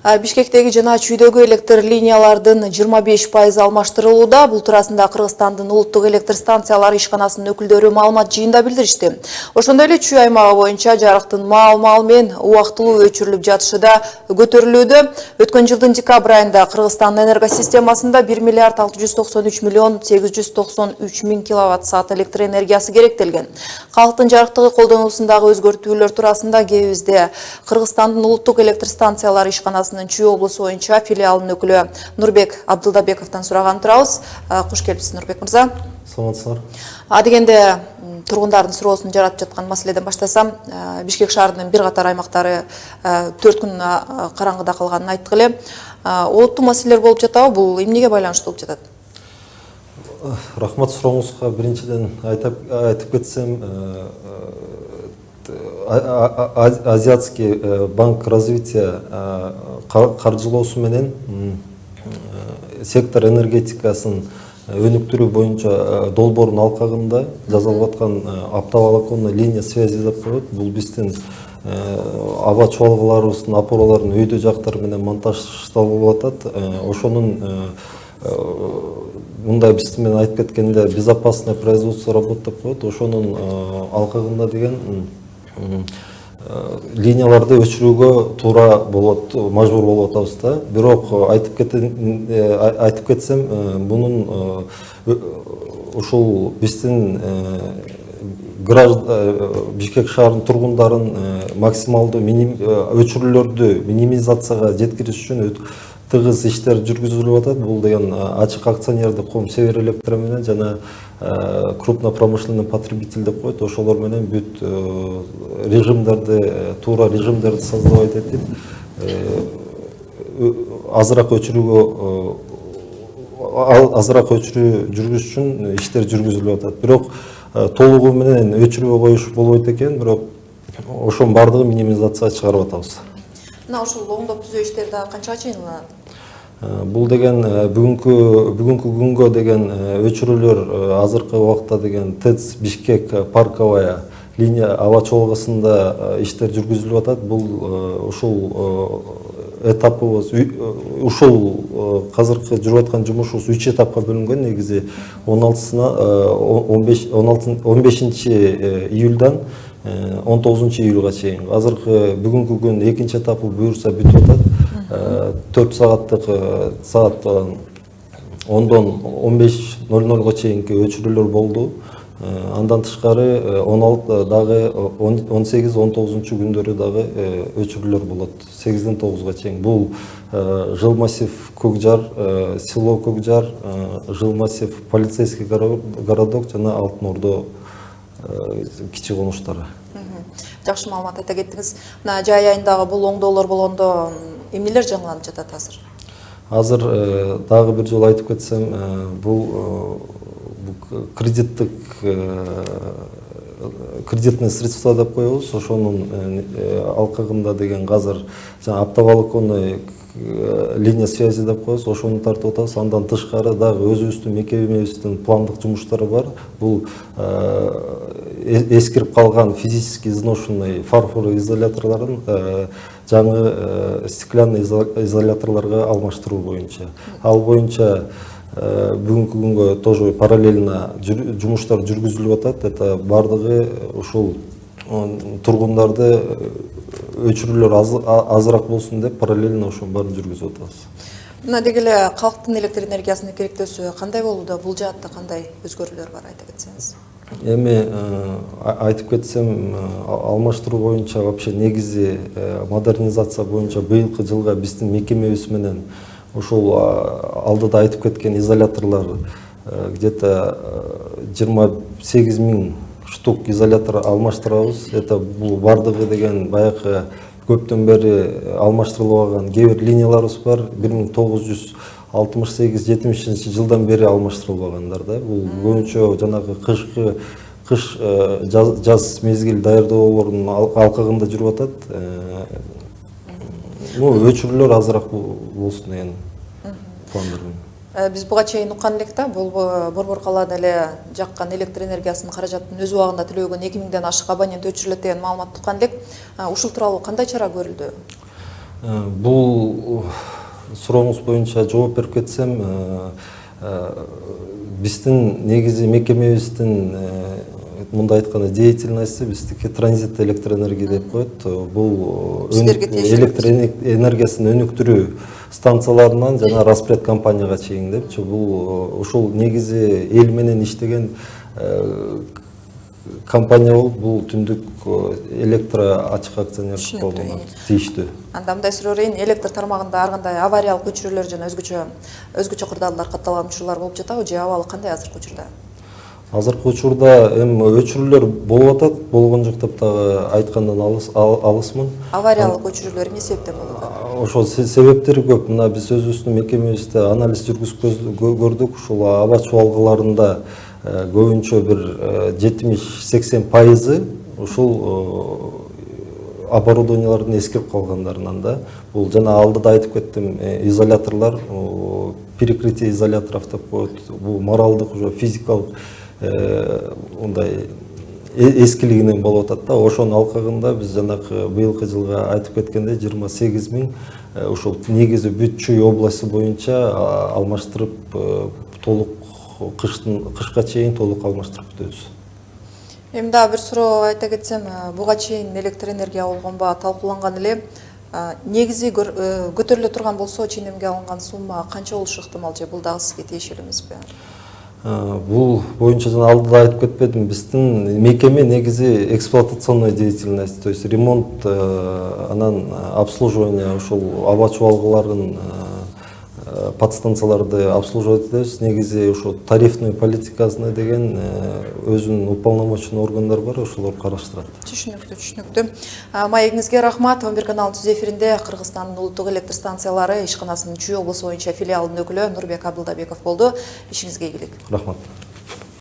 Бишкектеги жана Чүйдөгү электр линиялардын 25% алмаштырылууда. Бул туурасында Кыргызстандын улуттук электр станциялары ишканасынын өкүлдөрү маалымат жыйында билдиришти. Ошондой эле Чүй аймагы боюнча жарыктын маал-маал менен убактылуу өчүрүлүп жатышы да көтөрүлүүдө. Өткөн жылдын декабрь айында Кыргызстандын энергосистемасында 1 миллиард 693 миллион 893 миң киловатт-саат электр энергиясы керектелген. Калктын жарыктыгы колдонулусундагы өзгөртүүлөр туурасында кебизде Кыргызстандын улуттук электр станциялары ишканасынын Чүй облусу боюнча филиалынын өкүлү Нурбек Абдылдабековдон сураган турабыз. Куш келипсиз, Нурбек мырза. Саламатсыздар. Адегенде тургундардын суроосун жаратып жаткан маселеден баштасам, Бишкек шаарынын бир катар аймактары 4 күн караңгыда калганын айттык эле. Олуттуу маселелер болуп жатабы? Бул эмнеге байланыштуу болуп жатат? Рахмат сурооңузга. Биринчиден айтып кетсем, Азиатский банк развития каржылоосу менен сектор энергетикасын өнүктүрүү боюнча долбоордун алкагында жасалып аткан оптоволоконный линия связи деп коет. Бул биздин аба чуалгаларыбыздын опоралардын өйдө жактары менен монтаждалып атат. Ошонун мындай биз менен айтып кеткенде безопасное производство работ деп коет. Ошонун алкагында деген линияларды өчүрүүгө туура болот, мажбур болуп атабыз да. Бирок айтып кетсем, бунун ушул биздин Бишкек шаарынын тургундарын максималдуу өчүрүүлөрдү минимизацияга жеткириш үчүн тыгыз иштер жүргүзүлүп атат. Бул деген ачык акционердик коом Север Электро менен жана крупнопромышленный потребитель деп коет. Ошолор менен бүт режимдерди, туура режимдерди создавать этип, азыраак өчүрүү жүргүзүш үчүн иштер жүргүзүлүп атат. Бирок толугу менен өчүрүүгө коюш болбойт экен, бирок ошонун баардыгы минимизацияга чыгарып атабыз. Мына ушул оңдоп түзөө иштери дагы канчага чейин уланат? Бул деген бүгүнкү күнгө деген өчүрүүлөр азыркы убакта деген ТЭЦ Бишкек парковая линия аба чолгосунда иштер жүргүзүлүп атат. Бул ушул этапыбыз, ушул казыркы жүрүп аткан жумушубуз 3 этапка бөлүнгөн. Негизи 15 июлдан 19 июлга чейин. Азыркы бүгүнкү күн экинчи этапы буюрса бүтүп атат. 4 сааттык саат 10-дон 15:00 чейинки өчүрүүлөр болду. Андан тышкары 18-19 күндөрү дагы өчүрүүлөр болот. 8-ден 9га чейин. Бул Жыл массив Көкжар, село Көкжар, Жыл массив полицейский городок жана Алтын Ордо кичи конуштары. Жакшы маалымат айта кеттиңиз. Мына жай айындагы бул оңдоолор болгондо эмнелер жаңыланып жатат азыр? Азыр дагы бир жолу айтып кетсем, бул кредитный средства деп коебуз. Ошонун алкагында деген азыр оптоволоконный линия связи деп коебуз. Ошону тартып атабыз. Андан тышкары дагы өзүбүздүн мекемебиздин пландык жумуштары бар. Бул эскирип калган физически изношенный фарфоровый изоляторлорун жаңы стеклянный изоляторлорго алмаштыруу боюнча. Ал боюнча бүгүнкү күнгө тоже параллельно жумуштар жүргүзүлүп атат. Это бардыгы ушул тургундарды өчүрүүлөр азыраак болсун деп параллельно ошонун баарын жүргүзүп атабыз. Мына дегеле калктын электр энергиясынын керектөөсү кандай болууда? Бул жаатта кандай өзгөрүүлөр бар айта кетсеңиз? Эми айтып кетсем, алмаштыруу боюнча вообще негизи модернизация боюнча быйылкы жылга биздин мекемебиз менен ушул алдыда айтып кеткен изоляторлор где-то 28 000 штук изолятор алмаштырабыз. Это бул бардыгы деген баягы көптөн бери алмаштырылбаган кээ бир линияларыбыз бар. 1968-70 жылдан бери алмаштырылбагандар да. Бул көбүнчө жанагы кыш жаз мезгил даярдоолордун алкагында жүрүп атат. Өчүрүүлөр азыраак болсун деген пландырмын. Биз буга чейин уккан элек да, бул Борбор калаада эле жаккан электр энергиясынын каражатын өз убагында төлөгөн 2000ден ашык абонент өчүрүлөт деген маалыматты уккан элек. Ушул тууралуу кандай чара көрүлдү? Бул сурооңуз боюнча жооп берип кетсем, биздин негизи мекемебиздин мындай айтканда деятельности биздики транзит электроэнергия деп коет. Бул электр энергиясын өнүктүрүү станцияларынан жана распред компанияга чейин депчи. Бул ушул негизи эл менен иштеген компания болуп, бул Түндүк электро ачык акционерлик коомуна тийиштүү. Анда мындай суроо берейин, электр тармагында ар кандай авариялык өчүрүүлөр жана өзгөчө кырдаалдар катталган учурлар болуп жатабы же абалы кандай азыркы учурда? Азыркы учурда өчүрүүлөр болуп атат, болгон жок деп дагы айткандан алысмын. Авариялык өчүрүүлөр эмне себептен болуп атат? Ошол себептери көп. Мына биз өзүбүздүн мекемебизде анализ жүргүзүп көрдүк. Ушул аба чубалгыларында көбүнчө бир 70-80% ушул оборудованиялардын эскирип калгандарынан да. Бул жана алдыда айтып кеттим, изоляторлор, перекрытие изоляторов деп коет. Бул моралдык, уже физикалык мындай эскилигинен болуп атат да. Ошонун алкагында биз жанакы быйылкы жылга айтып кеткендей 28 000 ушул негизи бүт Чүй областы боюнча алмаштырып толук кышка чейин толук алмаштырып күтөбүз. Эми дагы бир суроо айта кетсем, буга чейин электр энергия болгонба талкууланган эле. Негизи көтөрүлө турган болсо ченемге алынган сумма канча болушу ыктымал же бул дагы сизге тиешелүү эмеспи? Бул боюнча жана алдыда айтып кетпедим, биздин мекеме негизи эксплуатационная деятельность, то есть ремонт, анан обслуживание, ушул аба чубалгыларын подстанцияларды обслуживать этебиз. Негизи ошо тарифный политикасына деген өзүнүн уполномоченный органдар бар, ошолор караштырат. Түшүнүктүү. Маегиңизге рахмат. 11 каналдын түз эфиринде Кыргызстандын улуттук электр станциялары ишканасынын Чүй облусу боюнча филиалынын өкүлү Нурбек Абдылдабеков болду. Ишиңизге ийгилик. Рахмат.